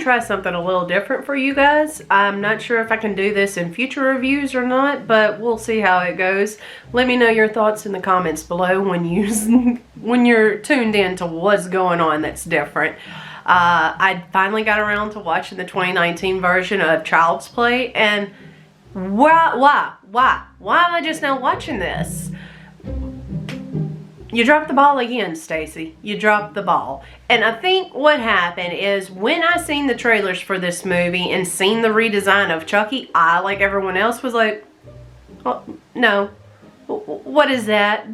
to try something a little different for you guys. I'm not sure if I can do this in future reviews or not, but we'll see how it goes. Let me know your thoughts in the comments below when you're tuned in to what's going on that's different. I finally got around to watching the 2019 version of Child's Play, and why am I just now watching this? You dropped the ball again, Stacy. You dropped the ball. And I think what happened is when I seen the trailers for this movie and seen the redesign of Chucky, I, like everyone else, was like, oh, no. What is that?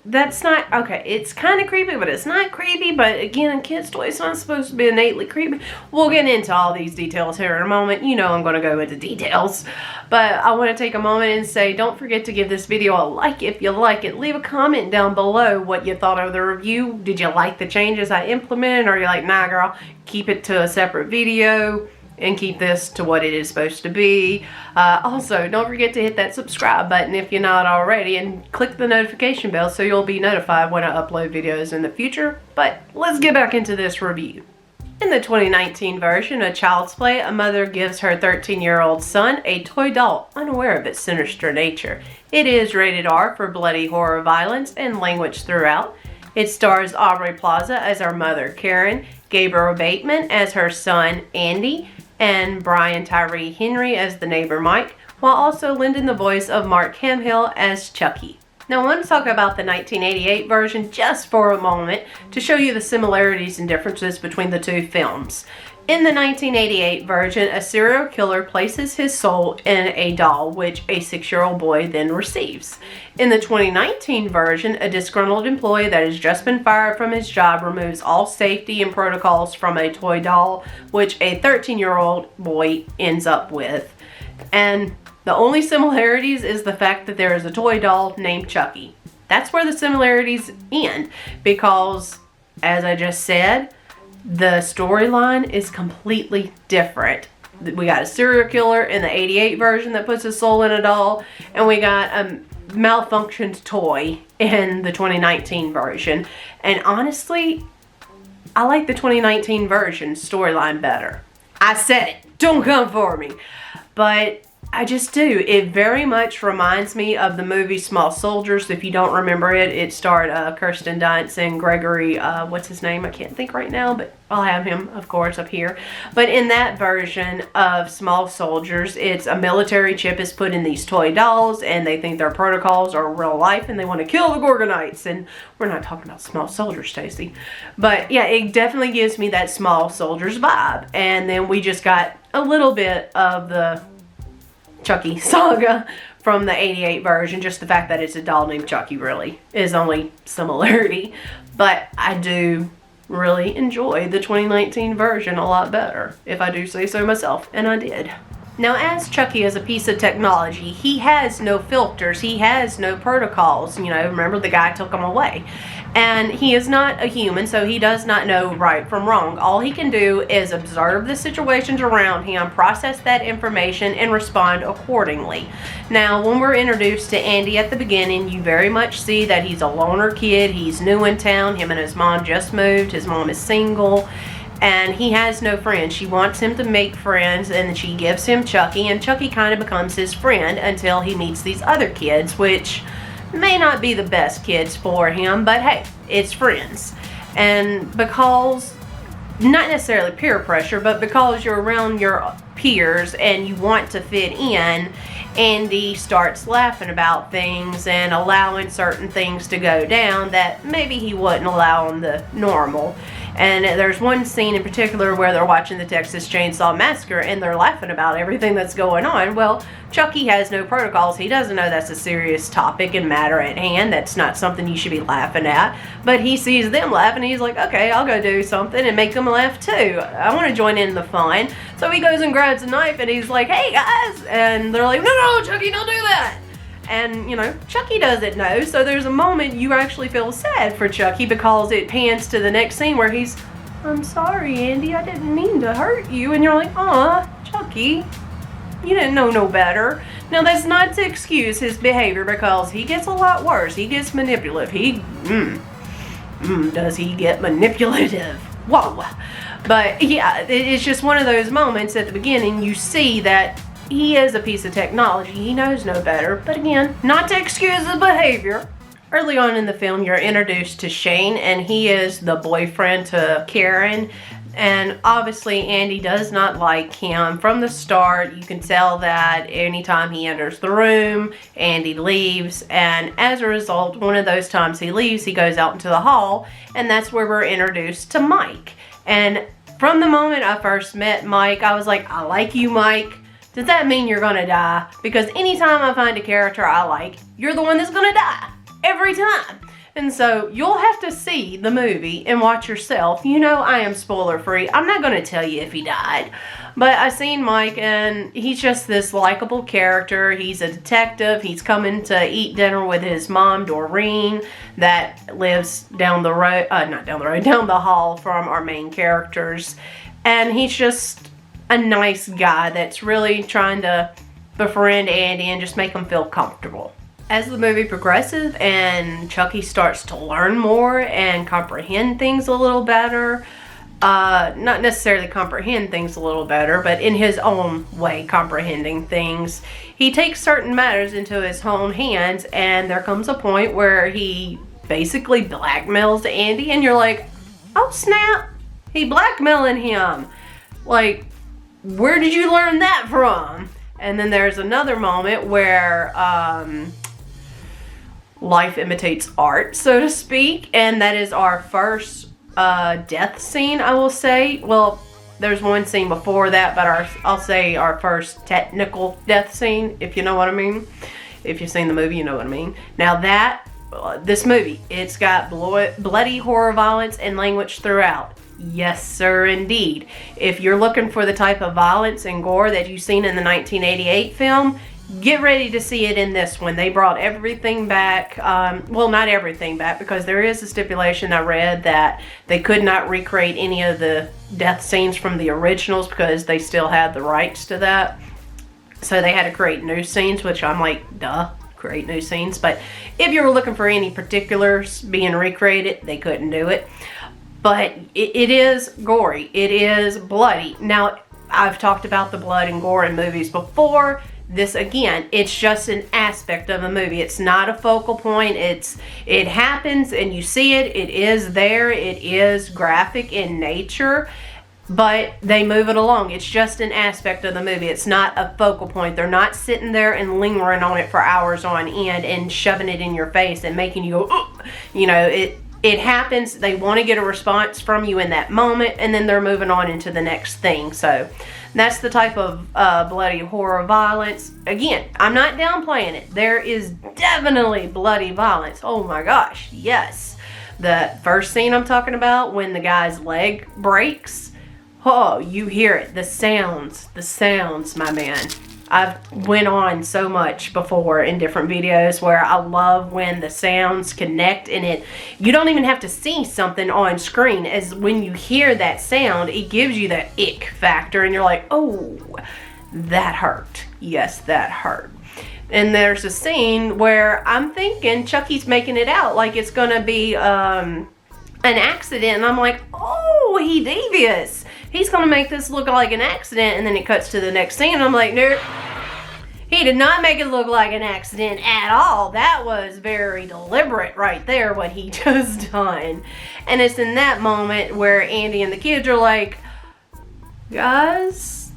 That's not, okay, it's kind of creepy, but it's not creepy. But again, a kid's toy is not supposed to be innately creepy. We'll get into all these details here in a moment. You know I'm going to go into details. But I want to take a moment and say, don't forget to give this video a like if you like it. Leave a comment down below what you thought of the review. Did you like the changes I implemented? Or are you like, nah girl, keep it to a separate video and keep this to what it is supposed to be. Also, don't forget to hit that subscribe button if you're not already, and click the notification bell so you'll be notified when I upload videos in the future. But let's get back into this review. In the 2019 version of Child's Play, a mother gives her 13-year-old son a toy doll, unaware of its sinister nature. It is rated R for bloody horror, violence, and language throughout. It stars Aubrey Plaza as her mother, Karen, Gabriel Bateman as her son, Andy, and Brian Tyree Henry as the neighbor Mike, while also lending the voice of Mark Hamill as Chucky. Now I want to talk about the 1988 version just for a moment to show you the similarities and differences between the two films. In the 1988 version, a serial killer places his soul in a doll, which a 6-year-old boy then receives. In the 2019 version, a disgruntled employee that has just been fired from his job removes all safety and protocols from a toy doll, which a 13-year-old boy ends up with. And the only similarities is the fact that there is a toy doll named Chucky. That's where the similarities end, because, as I just said, the storyline is completely different. We got a serial killer in the 88 version that puts his soul in a doll, and we got a malfunctioned toy in the 2019 version. And honestly, I like the 2019 version storyline better. I said it. Don't come for me. But I just do. It very much reminds me of the movie Small Soldiers. If you don't remember it, it starred Kirsten Dunst and Gregory, what's his name? I can't think right now, but I'll have him, of course, up here. But in that version of Small Soldiers, it's a military chip is put in these toy dolls, and they think their protocols are real life, and they want to kill the Gorgonites. And we're not talking about Small Soldiers, Stacey. But yeah, it definitely gives me that Small Soldiers vibe. And then we just got a little bit of the Chucky saga from the 88 version. Just the fact that it's a doll named Chucky really is only similarity. But I do really enjoy the 2019 version a lot better, if I do say so myself, and I did. Now, as Chucky is a piece of technology, he has no filters, he has no protocols. You know, remember the guy took him away. And he is not a human, so he does not know right from wrong. All he can do is observe the situations around him, process that information, and respond accordingly. Now, when we're introduced to Andy at the beginning, you very much see that he's a loner kid. He's new in town. Him and his mom just moved. His mom is single. And he has no friends. She wants him to make friends, and she gives him Chucky, and Chucky kind of becomes his friend until he meets these other kids, which may not be the best kids for him, but hey, it's friends. And because, not necessarily peer pressure, but because you're around your peers and you want to fit in, Andy starts laughing about things and allowing certain things to go down that maybe he wouldn't allow on the normal. And there's one scene in particular where they're watching the Texas Chainsaw Massacre and they're laughing about everything that's going on. Well, Chucky has no protocols. He doesn't know that's a serious topic and matter at hand. That's not something you should be laughing at. But he sees them laughing and he's like, okay, I'll go do something and make them laugh too. I want to join in the fun. So he goes and grabs a knife and he's like, hey guys. And they're like, no, Chucky, don't do that. And, you know, Chucky doesn't know, so there's a moment you actually feel sad for Chucky because it pans to the next scene where he's, I'm sorry, Andy, I didn't mean to hurt you. And you're like, aw, Chucky, you didn't know no better. Now, that's not to excuse his behavior because he gets a lot worse. He gets manipulative. Does he get manipulative? Whoa. But yeah, it's just one of those moments at the beginning you see that he is a piece of technology. He knows no better. But again, not to excuse his behavior. Early on in the film, you're introduced to Shane, and he is the boyfriend to Karen. And obviously, Andy does not like him. From the start, you can tell that anytime he enters the room, Andy leaves. And as a result, one of those times he leaves, he goes out into the hall, and that's where we're introduced to Mike. And from the moment I first met Mike, I was like, I like you, Mike. Does that mean you're gonna die? Because anytime I find a character I like, you're the one that's gonna die. Every time. And so you'll have to see the movie and watch yourself. You know I am spoiler free. I'm not going to tell you if he died. But I seen Mike, and he's just this likable character. He's a detective. He's coming to eat dinner with his mom, Doreen, that lives down the road, down the hall from our main characters. And he's just a nice guy that's really trying to befriend Andy and just make him feel comfortable. As the movie progresses and Chucky starts to learn more and comprehend things a little better, not necessarily comprehend things a little better, but in his own way comprehending things, he takes certain matters into his own hands, and there comes a point where he basically blackmails Andy, and you're like, oh snap, he blackmailing him. Like, where did you learn that from? And then there's another moment where life imitates art, so to speak, and that is our first death scene, I will say. Well, there's one scene before that, but I'll say our first technical death scene, if you know what I mean. If you've seen the movie, you know what I mean. Now this movie, it's got bloody horror, violence, and language throughout. Yes, sir, indeed. If you're looking for the type of violence and gore that you've seen in the 1988 film, get ready to see it in this one. They brought everything back. Well, not everything back, because there is a stipulation I read that they could not recreate any of the death scenes from the originals because they still had the rights to that. So they had to create new scenes, which I'm like, duh, create new scenes. But if you were looking for any particulars being recreated, they couldn't do it. But it is gory. It is bloody. Now, I've talked about the blood and gore in movies before. This, again, it's just an aspect of a movie. It's not a focal point. It happens and you see it. It is there. It is graphic in nature, but they move it along. It's just an aspect of the movie. It's not a focal point. They're not sitting there and lingering on it for hours on end and shoving it in your face and making you go, ugh. You know, it happens. They want to get a response from you in that moment, and then they're moving on into the next thing. So that's the type of bloody horror violence. Again, I'm not downplaying it. There is definitely bloody violence. Oh my gosh, yes. The first scene I'm talking about, when the guy's leg breaks, oh, you hear it. The sounds, my man. I've went on so much before in different videos where I love when the sounds connect, and you don't even have to see something on screen. As when you hear that sound, it gives you that ick factor, and you're like, oh, that hurt. Yes, that hurt. And there's a scene where I'm thinking Chucky's making it out like it's gonna be an accident, and I'm like, oh, he devious. He's gonna make this look like an accident, and then it cuts to the next scene, and I'm like, nope. He did not make it look like an accident at all. That was very deliberate right there, what he just done. And it's in that moment where Andy and the kids are like, guys,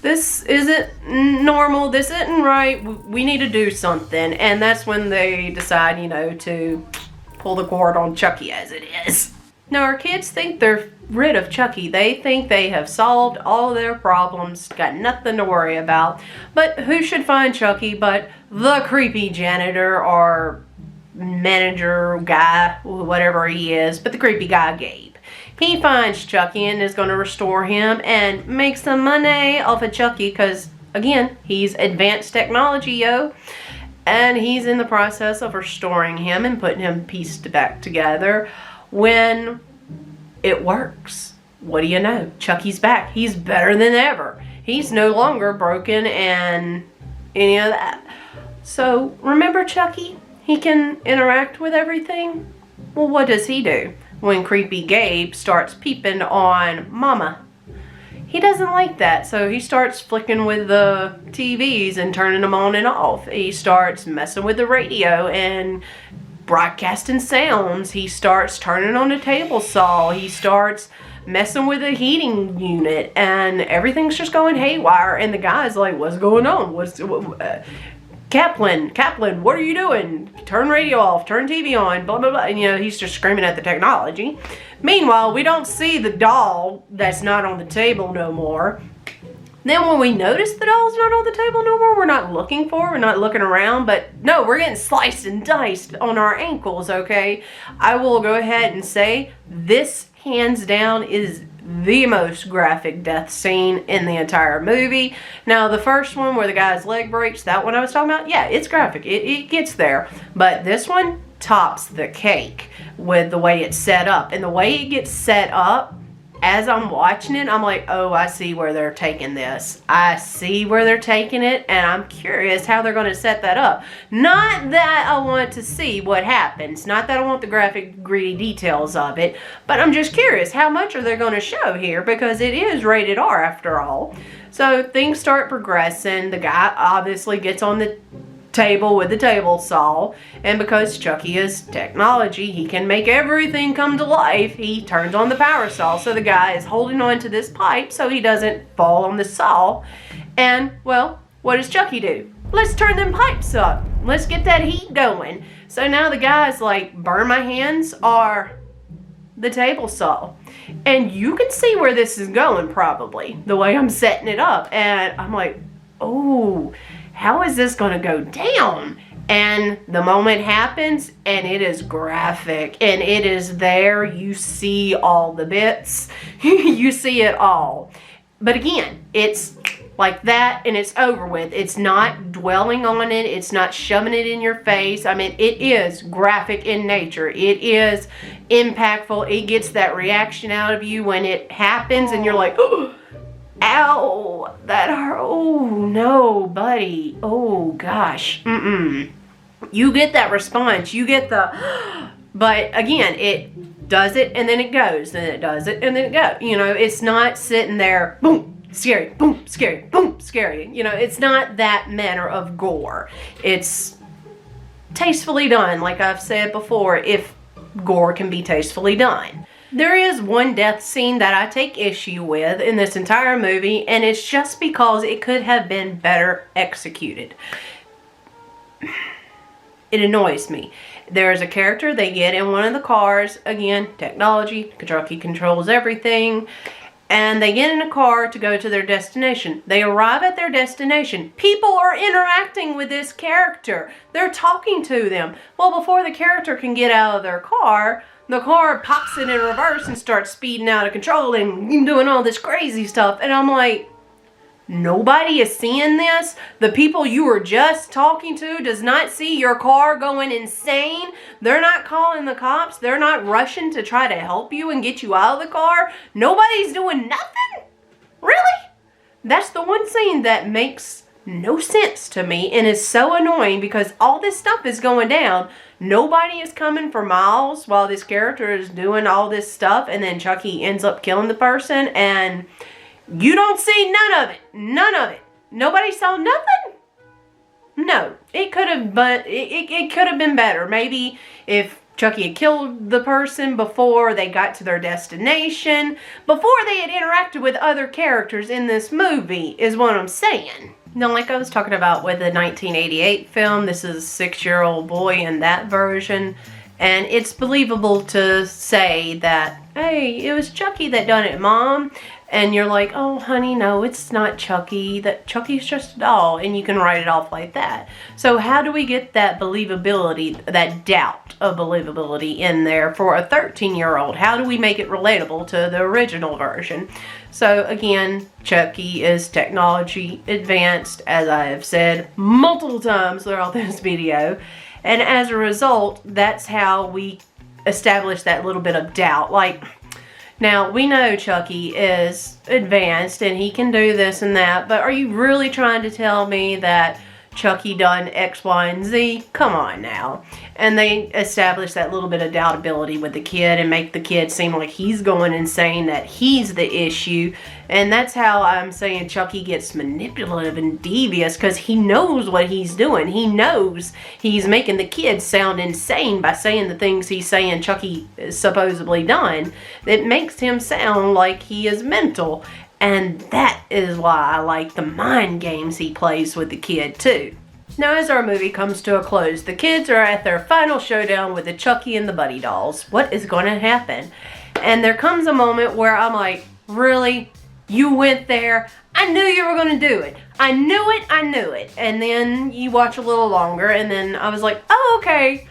this isn't normal. This isn't right. We need to do something. And that's when they decide, you know, to pull the cord on Chucky, as it is. Now, our kids think they're rid of Chucky. They think they have solved all of their problems, got nothing to worry about. But who should find Chucky but the creepy janitor or manager guy, whatever he is, but the creepy guy, Gabe. He finds Chucky and is going to restore him and make some money off of Chucky because, again, he's advanced technology, yo. And he's in the process of restoring him and putting him pieced back together. When it works, what do you know? Chucky's back. He's better than ever. He's no longer broken and any of that. So remember Chucky? He can interact with everything. Well, what does he do? when creepy Gabe starts peeping on Mama. He doesn't like that, so he starts flicking with the TVs and turning them on and off. He starts messing with the radio and broadcasting sounds. He starts turning on the table saw. He starts messing with the heating unit, and everything's just going haywire. And the guy's like, "What's going on? Kaplan, what are you doing? Turn radio off, turn TV on, blah, blah, blah." And, he's just screaming at the technology. Meanwhile, we don't see the doll that's not on the table no more. Then when we notice the doll's not on the table no more, we're not looking around, but no, we're getting sliced and diced on our ankles, okay? I will go ahead and say this, hands down, is the most graphic death scene in the entire movie. Now, the first one where the guy's leg breaks, that one I was talking about, yeah, it's graphic. It gets there. But this one tops the cake with the way it's set up. And the way it gets set up, as I'm watching it, I'm like, oh, I see where they're taking this. I see where they're taking it, and I'm curious how they're going to set that up. Not that I want to see what happens. Not that I want the graphic, gritty details of it, but I'm just curious, how much are they going to show here? Because it is rated R after all. So things start progressing. The guy obviously gets on the table with the table saw, and because Chucky is technology, he can make everything come to life. He turns on the power saw, so the guy is holding on to this pipe so he doesn't fall on the saw. And, well, what does Chucky do? Let's turn them pipes up. Let's get that heat going. So now the guy's like, burn my hands or the table saw. And you can see where this is going, probably, the way I'm setting it up. And I'm like, oh, how is this going to go down? And the moment happens, and it is graphic, and it is there. You see all the bits. You see it all. But again, it's like that, and it's over with. It's not dwelling on it. It's not shoving it in your face. I mean, it is graphic in nature. It is impactful. It gets that reaction out of you when it happens, and you're like, oh, ow, that hurt. Oh, no, buddy. Oh, gosh. You get that response. You get the, but again, it does it and then it goes. And it does it and then it goes. It's not sitting there, boom, scary, boom, scary, boom, scary. It's not that manner of gore. It's tastefully done, like I've said before, if gore can be tastefully done. There is one death scene that I take issue with in this entire movie, and it's just because it could have been better executed. It annoys me. There is a character, they get in one of the cars, again, technology, Chucky controls everything, and they get in a car to go to their destination. They arrive at their destination. People are interacting with this character. They're talking to them. Well, before the character can get out of their car, the car pops it in reverse and starts speeding out of control and doing all this crazy stuff. And I'm like, nobody is seeing this? The people you were just talking to does not see your car going insane? They're not calling the cops? They're not rushing to try to help you and get you out of the car? Nobody's doing nothing? Really? That's the one scene that makes no sense to me and is so annoying because all this stuff is going down. Nobody is coming for miles while this character is doing all this stuff, and then Chucky ends up killing the person, and you don't see none of it. None of it. Nobody saw nothing? No. It could have, but it could have been better. Maybe if Chucky had killed the person before they got to their destination, before they had interacted with other characters in this movie, is what I'm saying. Now, like I was talking about with the 1988 film, this is a 6-year-old boy in that version, and it's believable to say that, hey, it was Chucky that done it, Mom. And you're like, oh, honey, no, it's not Chucky. That Chucky's just a doll, and you can write it off like that. So how do we get that believability, that doubt of believability in there for a 13-year-old? How do we make it relatable to the original version? So again, Chucky is technology advanced, as I have said multiple times throughout this video. And as a result, that's how we establish that little bit of doubt. Like, now, we know Chucky is advanced and he can do this and that, but are you really trying to tell me that Chucky done X, Y, and Z. Come on now. And they establish that little bit of doubtability with the kid and make the kid seem like he's going insane, that he's the issue. And that's how I'm saying Chucky gets manipulative and devious, because he knows what he's doing. He knows he's making the kid sound insane by saying the things he's saying Chucky is supposedly done. That makes him sound like he is mental. And that is why I like the mind games he plays with the kid too. Now, as our movie comes to a close, the kids are at their final showdown with the Chucky and the Buddy dolls. What is going to happen? And there comes a moment where I'm like, really? You went there? I knew you were going to do it. I knew it. I knew it. And then you watch a little longer, and then I was like, oh, okay.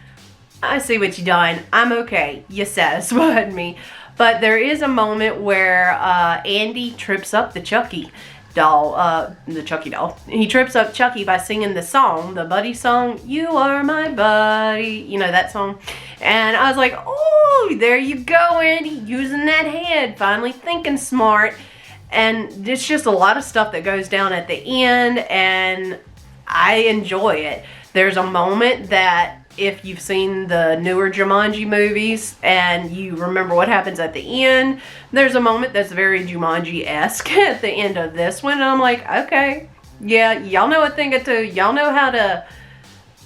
I see what you done. I'm okay. You satisfied me. But there is a moment where Andy trips up the Chucky doll, He trips up Chucky by singing the song, the Buddy song, You Are My Buddy, you know, that song. And I was like, oh, there you go, Andy, using that head, finally thinking smart. And it's just a lot of stuff that goes down at the end, and I enjoy it. There's a moment that, if you've seen the newer Jumanji movies and you remember what happens at the end, there's a moment that's very Jumanji-esque at the end of this one. And I'm like, okay, yeah, y'all know a thing or two. Y'all know how to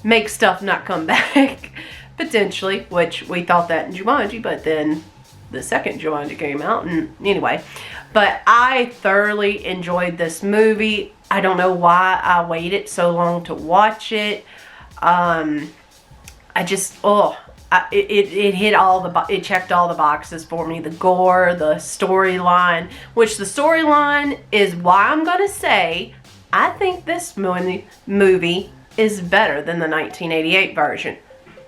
make stuff not come back, potentially, which we thought that in Jumanji, but then the second Jumanji came out, and anyway. But I thoroughly enjoyed this movie. I don't know why I waited so long to watch it. I just, it hit it checked all the boxes for me. The gore, the storyline, which the storyline is why I'm going to say I think this movie is better than the 1988 version.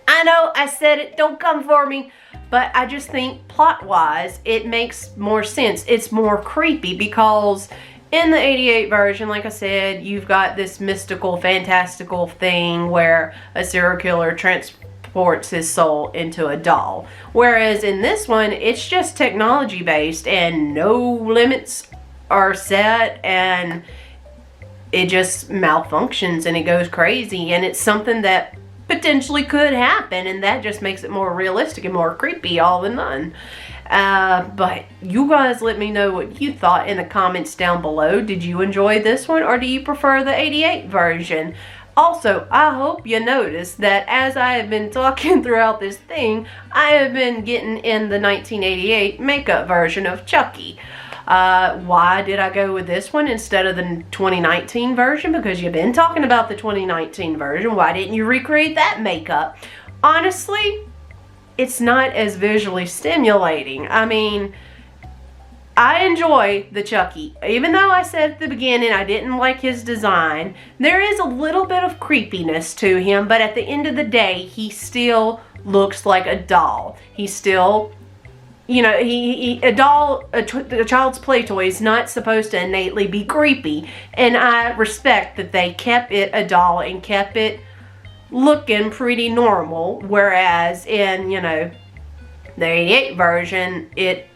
I know, I said it, don't come for me. But I just think plot-wise, it makes more sense. It's more creepy because in the 88 version, like I said, you've got this mystical, fantastical thing where a serial killer transports his soul into a doll. Whereas in this one, it's just technology based and no limits are set, and it just malfunctions and it goes crazy, and it's something that potentially could happen, and that just makes it more realistic and more creepy all in one. But you guys let me know what you thought in the comments down below. Did you enjoy this one, or do you prefer the 88 version? Also, I hope you noticed that as I have been talking throughout this thing, I have been getting in the 1988 makeup version of Chucky. Why did I go with this one instead of the 2019 version? Because you've been talking about the 2019 version. Why didn't you recreate that makeup? Honestly, it's not as visually stimulating. I mean, I enjoy the Chucky. Even though I said at the beginning I didn't like his design, there is a little bit of creepiness to him, but at the end of the day, he still looks like a doll. He's still, you know, a child's play toy is not supposed to innately be creepy. And I respect that they kept it a doll and kept it looking pretty normal. Whereas in, you know, the 88 version, it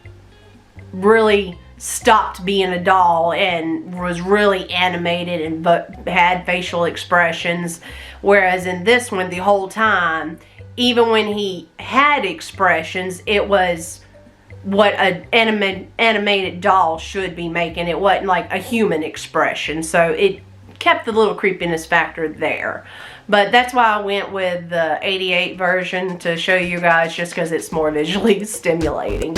really stopped being a doll and was really animated and had facial expressions. Whereas in this one, the whole time, even when he had expressions, it was what an animated doll should be making. It wasn't like a human expression, so it kept the little creepiness factor there. But that's why I went with the 88 version, to show you guys, just because it's more visually stimulating.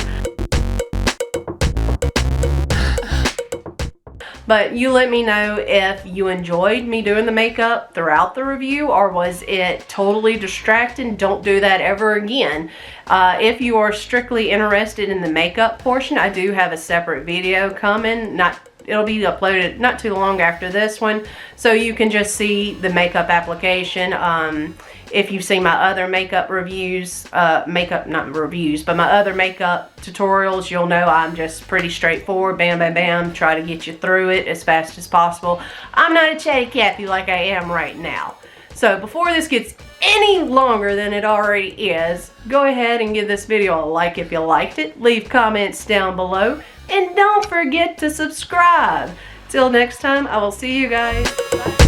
But you let me know if you enjoyed me doing the makeup throughout the review, or was it totally distracting? Don't do that ever again. If you are strictly interested in the makeup portion, I do have a separate video coming. It'll be uploaded not too long after this one, so you can just see the makeup application. If you've seen my other makeup reviews, not reviews, but my other makeup tutorials, you'll know I'm just pretty straightforward. Bam, bam, bam. Try to get you through it as fast as possible. I'm not a chatty Cathy like I am right now. So before this gets any longer than it already is, go ahead and give this video a like if you liked it. Leave comments down below. And don't forget to subscribe. Till next time, I will see you guys. Bye.